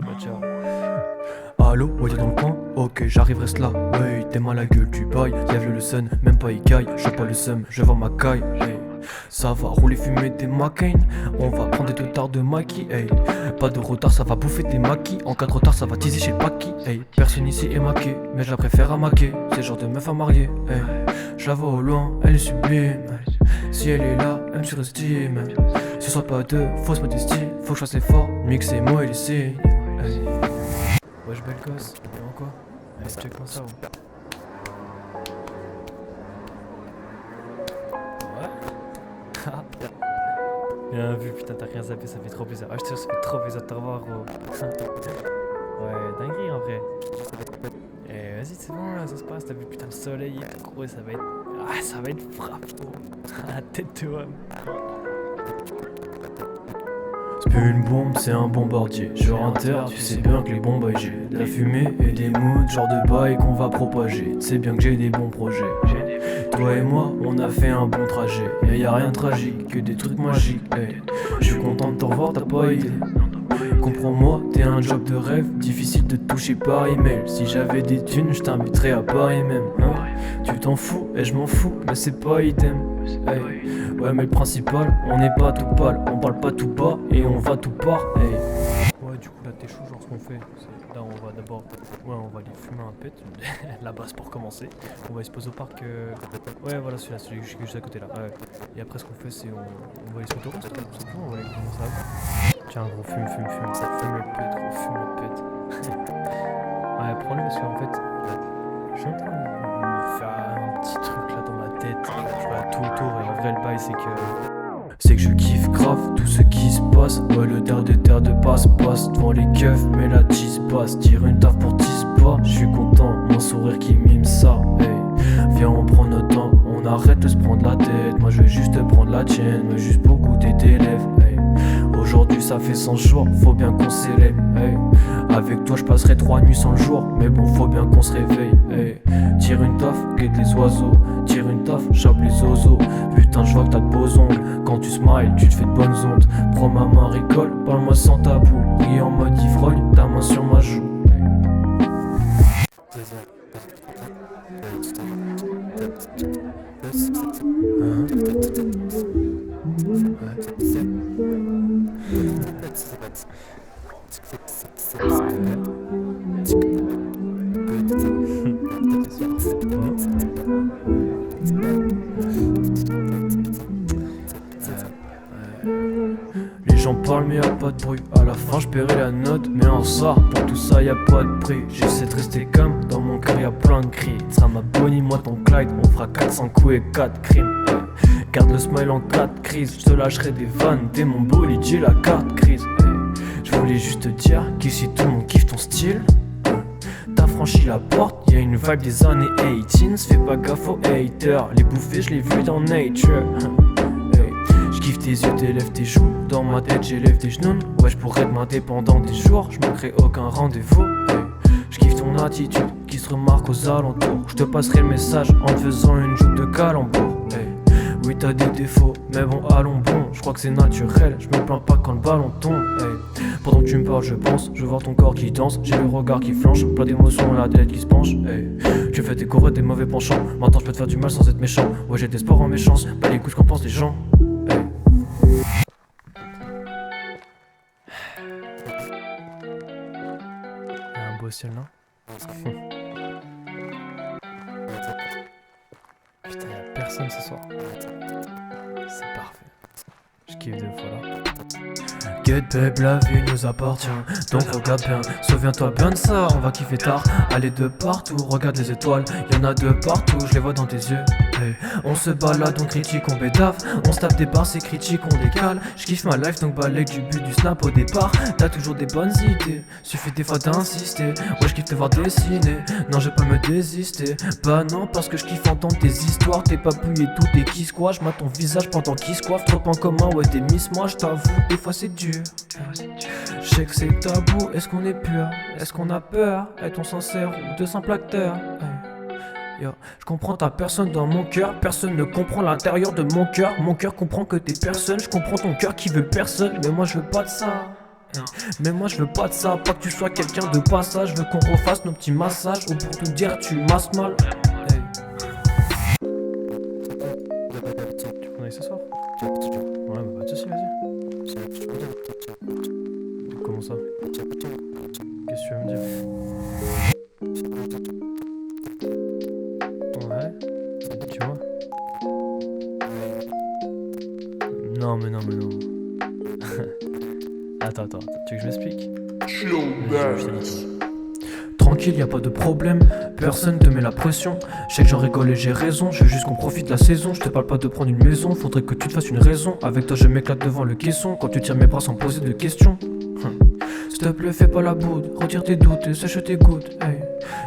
bah ciao. Allô, ouais t'es dans le coin? Ok, j'arrive, reste là. Ouais, t'es mal la gueule, tu bailles. Y'a vu le sun, même pas Ikaï. J'ai pas le seum, je vends ma caille. Hey. Ça va rouler, fumer des McCain. On va prendre des teutards de maquis. Hey. Pas de retard, ça va bouffer des maquis. En cas de retard, ça va teaser chez le Paki. Hey. Personne ici est maquée, mais je la préfère à maquer. C'est le genre de meuf à marier. Hey. Je la vois au loin, elle est sublime. Si elle est là, elle me surestime. Ce soit pas de fausse modestie. Faut que je fasse l'effort, mixer mots et les signes. Hey. Wesh belle gosse, t'es en quoi? Allez, check-moi ça, ouais. Bien vu, putain, t'as rien zappé, ça fait trop plaisir. Ah, je te jure, ça fait trop plaisir de te revoir, gros. Ouais, dinguerie en vrai. Et vas-y, c'est bon, là, ça se passe. T'as vu, putain, le soleil, gros, ça va être. Ah, ça va être frappe, gros. La tête de homme. C'est plus une bombe, c'est un bombardier. Sur Inter, tu sais bien que les bombes j'ai de la fumée et des moods, genre de bail qu'on va propager. Tu sais bien que j'ai des bons projets. Toi et moi, on a fait un bon trajet. Et y a rien de tragique, que des trucs magiques. Hey. Je suis content de te revoir, t'as pas idée. Comprends-moi, t'es un job de rêve, difficile de te toucher par email. Si j'avais des thunes, je t'inviterais à Paris même. Hein. Tu t'en fous et je m'en fous, mais c'est pas idem. Hey. Ouais, mais le principal, on n'est pas tout pâle, on parle pas tout bas et on va tout part. Hey. Ouais, du coup là t'es chaud, genre ce qu'on fait. Là on va d'abord, ouais, on va aller fumer un pet, la base pour commencer. On va aller se poser au parc. Ouais, voilà celui-là, celui qui est juste à côté là. Ouais. Et après ce qu'on fait, c'est on va aller se mettre au reste, tout simplement. On va aller commencer à voir. Tiens, gros, fume, fume le pet, gros, fume le pet. Ouais, prends-le parce qu'en fait, je suis en train de me faire un petit truc là dans ma tête. Je regarde tout autour et en vrai, le bail, c'est que je kiffe grave tout ce qui se passe. Ouais, le terre de passe-passe devant les keufs, mais la cheese passe. Tire une taf pour tease pas. Je suis content, mon sourire qui mime ça. Hey. Viens, on prend notre temps, on arrête de se prendre la tête. Moi, je vais juste te prendre la tienne, mais juste pour goûter tes lèvres. Hey. Aujourd'hui ça fait 100 jours, faut bien qu'on s'élève. Hey. Avec toi je passerai 3 nuits sans le jour, mais bon faut bien qu'on se réveille. Hey. Tire une taf, guette les oiseaux. Tire une taf, chope les oiseaux. Putain je vois que t'as de beaux ongles. Quand tu smiles, tu te fais de bonnes ondes. Prends ma main, rigole, parle-moi sans tabou. Ris en mode ivrogne, ta main sur ma joue. Les gens parlent mais y'a pas de bruit. À la fin je paierai la note, mais en ressort. Pour tout ça y'a pas de prix. J'essaie de rester calme, dans mon cœur y'a plein de cris. Ça m'a Bonnie, moi ton Clyde. On fera 400 coups et 4 crimes. Hey. Garde le smile en cas de crise. Je te lâcherai des vannes, t'es mon bolide, j'ai la carte crise. Hey. Je voulais juste te dire qu'ici tout le monde kiffe ton style. T'as franchi la porte, y'a une vibe des années 18. Fais pas gaffe aux haters. Les bouffées je l'ai vu dans Nature. J'kiffe tes yeux, tes lèvres, tes joues. Dans ma tête j'élève tes genoux. Ouais j'pourrais être indépendant des jours. J'manquerai aucun rendez-vous. Hey. J'kiffe ton attitude qui se remarque aux alentours. J'te passerai le message en te faisant une joute de calembour. Hey. Oui t'as des défauts, mais bon allons bon. J'crois que c'est naturel, j'me plains pas quand le ballon tombe. Hey. Pendant que tu me parles je pense, je vois ton corps qui danse. J'ai le regard qui flanche, plein d'émotions, la tête qui se penche. Hey. Tu fais découvrir tes mauvais penchants. Maintenant j'peux te faire du mal sans être méchant. Ouais j'ai des sports en méchance, pas les couches qu'en pensent les gens. Hey. Un beau ciel, non? Putain, y'a personne ce soir. C'est parfait. Je kiffe deux fois là. Get babe, la vie nous appartient, donc regarde bien, souviens-toi bien de ça, on va kiffer tard. Aller de partout, regarde les étoiles, y'en a de partout, je les vois dans tes yeux. Hey. On se balade, on critique, on bédave, on se tape des barres, c'est critique, on décale. Je kiffe ma life, donc balèque du but du snap au départ. T'as toujours des bonnes idées, suffit des fois d'insister. Ouais je kiffe te voir dessiner, non je vais pas me désister. Bah non parce que je kiffe entendre tes histoires. Tes papouilles et tout, tes qui squash. M'a ton visage pendant qu'ils se coiffent. Trop en commun, ouais t'es miss moi je t'avoue. Des fois c'est dur. Je sais que c'est tabou, est-ce qu'on est pur? Est-ce qu'on a peur? Est-on sincère ou de simple acteur? Yo, je comprends ta personne dans mon cœur. Personne ne comprend l'intérieur de mon cœur. Mon cœur comprend que t'es personne. Je comprends ton cœur qui veut personne. Mais moi je veux pas de ça. Mais moi je veux pas de ça, pas que tu sois quelqu'un de passage. Je veux qu'on refasse nos petits massages, ou pour te dire tu masses mal. Tu peux aller ce soir? Ouais, bah pas de soucis, vas-y. Comment ça? Qu'est-ce que tu veux me dire? Ouais, tu vois? Non. Attends, tu veux que je m'explique? Tranquille, y a pas de problème, personne te met la pression. Je sais que j'en rigole et j'ai raison, je veux juste qu'on profite de la saison. Je te parle pas de prendre une maison, faudrait que tu te fasses une raison. Avec toi je m'éclate devant le caisson, quand tu tires mes bras sans poser de questions. S'il te plaît fais pas la boude, retire tes doutes et sèche tes gouttes. Hey.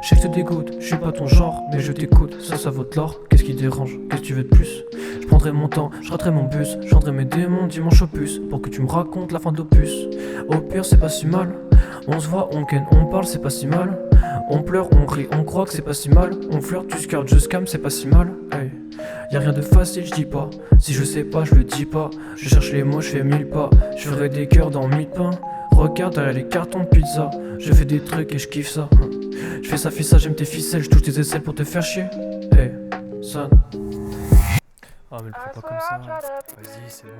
Je sais que je te dégoûte, je suis pas ton genre, mais je t'écoute, ça vaut de l'or. Qu'est-ce qui dérange, qu'est-ce que tu veux de plus? Je prendrai mon temps, je raterai mon bus, je rendrai mes démons dimanche au puce, pour que tu me racontes la fin d'opus. Au pire c'est pas si mal, on se voit, on ken, on parle, c'est pas si mal. On pleure, on rit, on croit que c'est pas si mal. On flirte, tu scardes, je scam, c'est pas si mal. Hey. Y'a rien de facile, je dis pas. Si je sais pas, je le dis pas. Je cherche les mots, je fais 1000 pas. Je ferai des cœurs dans 1000 pains. Regarde derrière les cartons de pizza. Je fais des trucs et je kiffe ça. Je fais ça, j'aime tes ficelles. Je touche tes aisselles pour te faire chier. Hey, son. Oh mais le fais pas comme ça. Vas-y, c'est bon.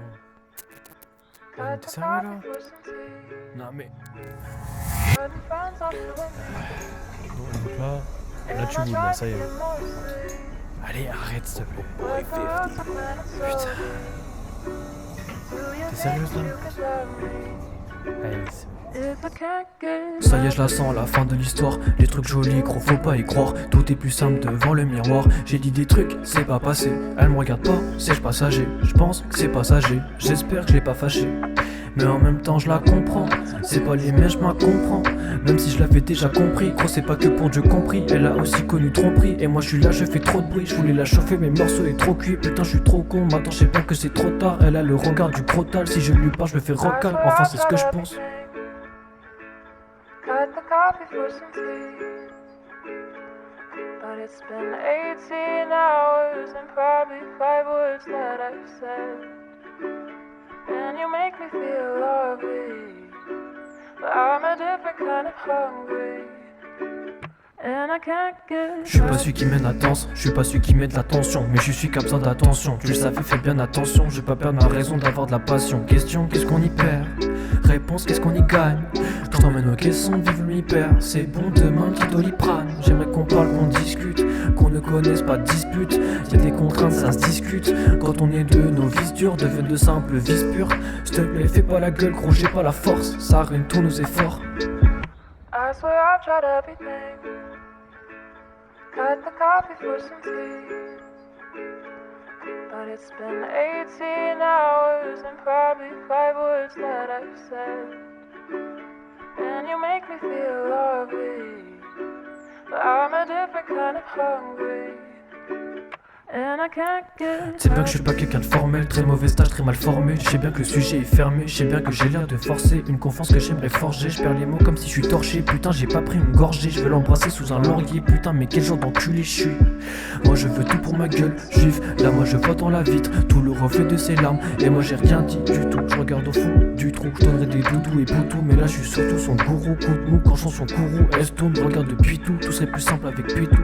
Ouais, t'es sérieux là? Non mais... Bon, donc là tu boudes là, ça y est. Allez, arrête s'il te plaît. Putain. T'es sérieuse là? Allez, c'est... Ça y est, je la sens, la fin de l'histoire. Les trucs jolis, gros, faut pas y croire. Tout est plus simple devant le miroir. J'ai dit des trucs, c'est pas passé. Elle me regarde pas, c'est passager. Je pense que c'est passager. J'espère que je l'ai pas fâché. Mais en même temps je la comprends. C'est pas les miens, je m'en comprends. Même si je l'avais déjà compris. Gros c'est pas que pour Dieu compris. Elle a aussi connu tromperie. Et moi je suis là, je fais trop de bruit. Je voulais la chauffer, mes morceaux est trop cuit. Putain je suis trop con, maintenant je sais pas que c'est trop tard. Elle a le regard du crotal. Si je lui parle je me fais rocal. Enfin c'est ce que je pense. But it's been 18 hours and probably 5 words that I've said. And you make me feel lovely, but I'm a different kind of hungry. And I can't get... Je suis pas celui qui mène la danse, je suis pas celui qui met de l'attention, mais je suis qui a besoin d'attention. Tu le savais, fais bien attention, je vais pas perdre ma raison d'avoir de la passion. Question, qu'est-ce qu'on y perd? Réponse, qu'est-ce qu'on y gagne? Je t'emmène au caisson, vive l'hyper. C'est bon demain, petit doliprane. J'aimerais qu'on parle, qu'on discute, qu'on ne connaisse pas de dispute. Y'a des contraintes, ça se discute. Quand on est deux, nos vices durs deviennent de simples vices purs. S'il te plaît, fais pas la gueule, gros, j'ai pas la force. Ça ruine tous nos efforts. I swear I've tried everything. Cut the coffee for some tea. But it's been 18 hours and probably 5 words that I've said. And you make me feel lovely, but I'm a different kind of hungry. C'est bien que je suis pas quelqu'un de formel, très mauvais stage, très mal formé. Je sais bien que le sujet est fermé, je sais bien que j'ai l'air de forcer une confiance que j'aimerais forger. Je perds les mots comme si je suis torché, putain j'ai pas pris une gorgée. Je veux l'embrasser sous un laurier, putain mais quel genre d'enculé je suis. Moi je veux tout pour ma gueule, juif, là moi je vois dans la vitre tout le reflet de ses larmes. Et moi j'ai rien dit du tout, je regarde au fond du trou. Je donnerais des doudous et boutous, mais là je suis surtout son gourou. Coup de mou quand je sens son courroux, elle se tourne, regarde depuis tout serait plus simple avec Pitou.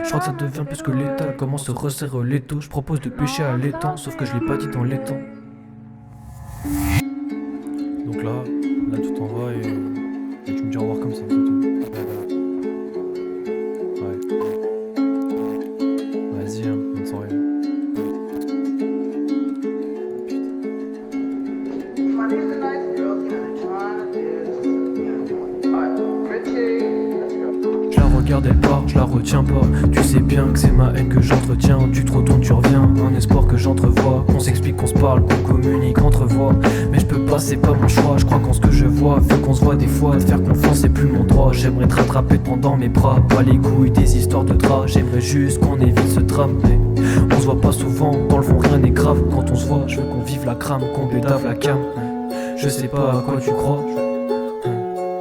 Je crois que ça devient plus que l'état, commence à resserrer l'étau. Je propose de pêcher à l'étang, sauf que je l'ai pas dit dans l'étang. Donc là tu t'en vas et tu me dis au revoir comme ça, c'est tout. Ouais. Vas-y, hein, bonne soirée. Regarde elle part, je la retiens pas. Tu sais bien que c'est ma haine que j'entretiens. Tu te retournes, tu reviens, un espoir que j'entrevois. Qu'on s'explique, qu'on se parle, qu'on communique entre voix. Mais je peux pas, c'est pas mon choix. Je crois qu'en ce que je vois, vu qu'on se voit des fois, te faire confiance c'est plus mon droit. J'aimerais te rattraper, te prendre dans mes bras. Pas les couilles des histoires de draps. J'aimerais juste qu'on évite ce drame. Mais on se voit pas souvent, dans le fond rien n'est grave. Quand on se voit, je veux qu'on vive la crame, qu'on bédave la cam. Je sais pas à quoi tu crois.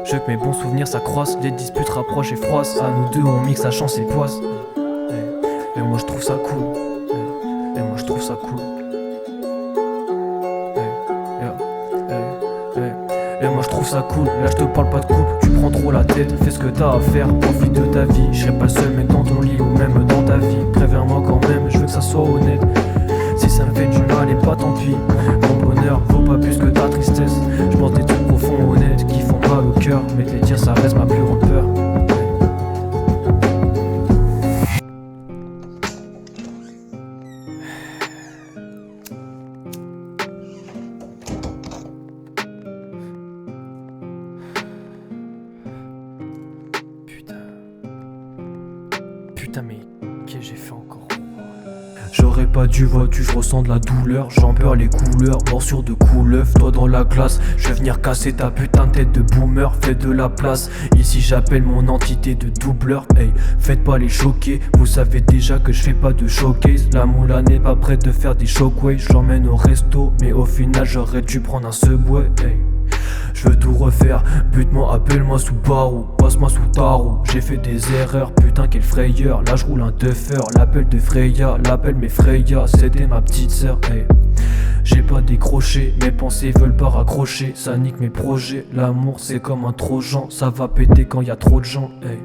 Je veux que mes bons souvenirs s'accroissent, les disputes rapprochent et froissent. À nous deux on mixe la chance et poisse. Et moi je trouve ça cool. Et moi je trouve ça cool. Et moi je trouve ça cool, là je te parle pas de couple, tu prends trop la tête, fais ce que t'as à faire, profite de ta vie. Je serai pas le seul mec dans ton lit ou même dans ta vie. Préviens-moi quand même, je veux que ça soit honnête. Si ça me fait du mal et pas tant pis, mon bonheur vaut pas plus que ta tristesse. Je pense des trucs profonds, honnêtes, qui font mal au cœur, mais te les dire ça reste ma plus grande peur. Putain mais qu'est-ce que j'ai fait encore? J'aurais pas dû, vois-tu, je ressens de la douleur. J'en perds les couleurs, morsure de couleuvre. Toi dans la glace, je vais venir casser ta putain de tête de boomer. Fais de la place, ici j'appelle mon entité de doubleur. Hey, faites pas les choquer, vous savez déjà que je fais pas de showcase. La moula n'est pas prête de faire des shockways. Je l'emmène au resto, mais au final j'aurais dû prendre un Subway. Hey. Je veux tout refaire, bute-moi, appelle-moi sous barreau, passe-moi sous tarot. J'ai fait des erreurs, putain quelle frayeur. Là je roule un teufeur, l'appel de Freya, l'appel m'effraya, c'était ma petite sœur. Hey. J'ai pas décroché, mes pensées veulent pas raccrocher. Ça nique mes projets, l'amour c'est comme un trojan. Ça va péter quand y a trop de gens. Hey.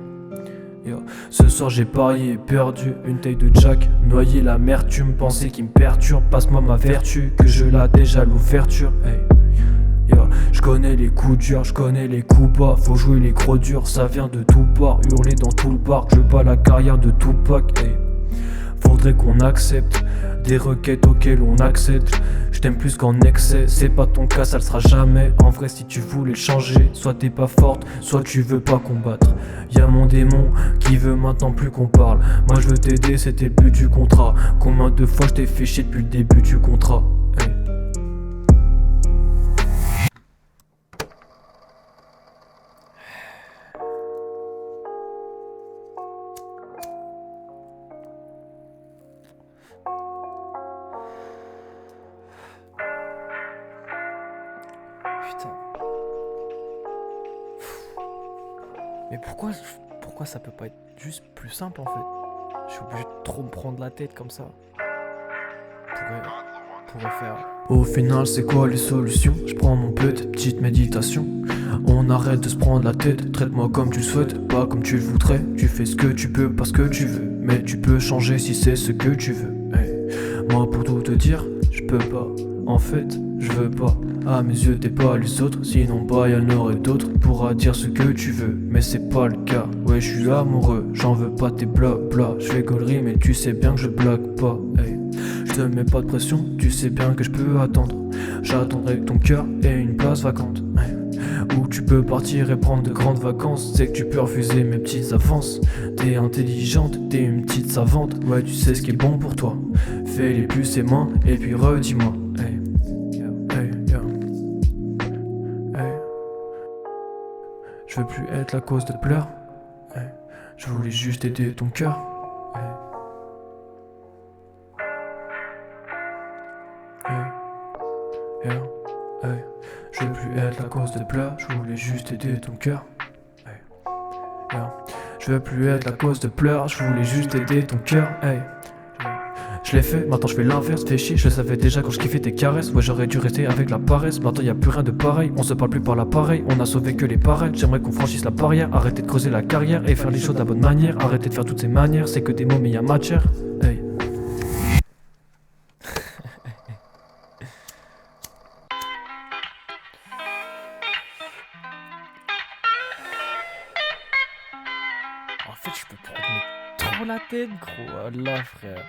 Yo. Ce soir j'ai parié et perdu, une taille de Jack, noyé l'amertume, pensée qui me perturbe. Passe-moi ma vertu, que je la déjà à l'ouverture. Hey. Yeah. Je connais les coups durs, je connais les coups bas. Faut jouer les crocs durs, ça vient de tout part. Hurler dans tout le parc, je veux pas la carrière de Tupac. Hey. Faudrait qu'on accepte des requêtes auxquelles on accède. Je t'aime plus qu'en excès, c'est pas ton cas, ça le sera jamais. En vrai si tu voulais changer, soit t'es pas forte, soit tu veux pas combattre. Y'a mon démon qui veut maintenant plus qu'on parle. Moi je veux t'aider, c'était le but du contrat. Combien de fois je t'ai fait chier depuis le début du contrat? Hey. Putain. Mais pourquoi ça peut pas être juste plus simple en fait? Je suis obligé de trop me prendre la tête comme ça. Pourrait faire. Au final c'est quoi les solutions? Je prends mon petite méditation. On arrête de se prendre la tête. Traite-moi comme tu le souhaites, pas comme tu le voudrais. Tu fais ce que tu peux parce que tu veux, mais tu peux changer si c'est ce que tu veux. Hey. Moi pour tout te dire, je peux pas. En fait, je veux pas. À mes yeux t'es pas les autres, sinon bah y'en aurait d'autres. Pourras dire ce que tu veux, mais c'est pas le cas. Ouais je suis amoureux, j'en veux pas tes bla bla. Je fais gaulerie mais tu sais bien que je blague pas. Hey. Je te mets pas de pression, tu sais bien que je peux attendre. J'attendrai que ton cœur ait une place vacante. Hey. Où tu peux partir et prendre de grandes vacances. C'est que tu peux refuser mes petites avances. T'es intelligente, t'es une petite savante. Ouais tu sais ce qui est bon pour toi. Fais les plus et moins et puis redis-moi. Hey. Je veux plus être la cause de pleurs. Hey. Je voulais juste aider ton cœur. Hey. Hey. Yeah. Hey. Je veux plus être la cause de pleurs. Je voulais juste aider ton cœur. Hey. Yeah. Je veux plus être la cause de pleurs. Je voulais juste aider ton cœur. Hey. Je l'ai fait, maintenant je fais l'inverse, fais chier, je le savais déjà quand je kiffais tes caresses. Ouais j'aurais dû rester avec la paresse, maintenant y'a plus rien de pareil. On se parle plus par l'appareil, on a sauvé que les pareils. J'aimerais qu'on franchisse la barrière, arrêter de creuser la carrière et faire les choses de la bonne manière. Arrêter de faire toutes ces manières, c'est que des mots mais y'a matière. Hey. En fait je peux prendre trop la tête gros, là frère.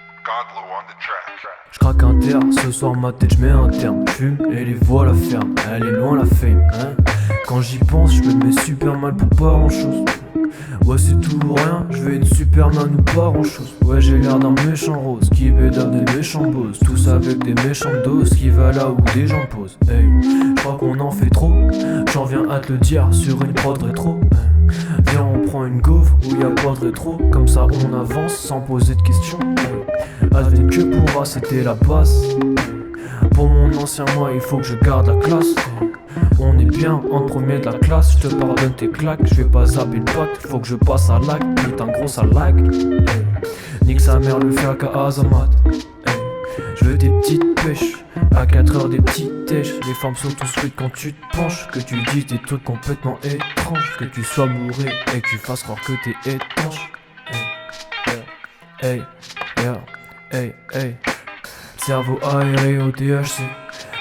Je craque un terre, ce soir ma tête je mets un terme. Fume et les voilà ferme, elle est loin la fame hein. Quand j'y pense je me mets super mal pour pas grand chose. Ouais c'est tout ou rien, je vais être Superman ou pas grand chose. Ouais j'ai l'air d'un méchant rose qui pédale des méchants bosses. Tous avec des méchantes doses qui va là où des gens posent. Hey, je crois qu'on en fait trop, j'en viens à te le dire sur une prod rétro. Viens on prend une gaufre où y'a pas de rétro. Comme ça on avance sans poser de questions. Advienne que pourra, c'était la base. Pour mon ancien moi il faut que je garde la classe. On est bien en premier de la classe. Je te pardonne tes claques, je vais pas zapper le pacte. Faut que je passe à l'acte, putain gros ça lag. Nique sa mère le fiac à Azamat. Je veux des petites pêches à 4h des petits déj. Les femmes sont tous rudes quand tu te penches. Que tu dises des trucs complètement étranges. Que tu sois bourré et que tu fasses croire que t'es étanche. Hey, yeah, hey, hey. Cerveau aéré au THC.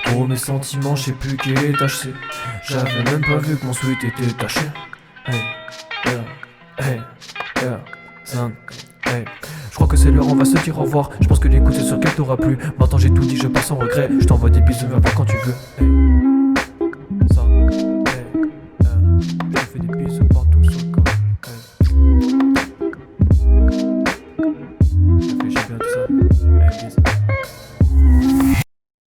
Pour mes sentiments, je sais plus qui est THC. J'avais même pas vu que mon sweat était taché. Hey, yeah, hey, yeah, son, hey. Je crois que c'est l'heure, on va se dire au revoir. Je pense que l'écoute c'est sûr qu'elle t'aura plu. Maintenant j'ai tout dit, je pars sans regret. Je t'envoie des bisous, viens voir quand tu veux. Hey.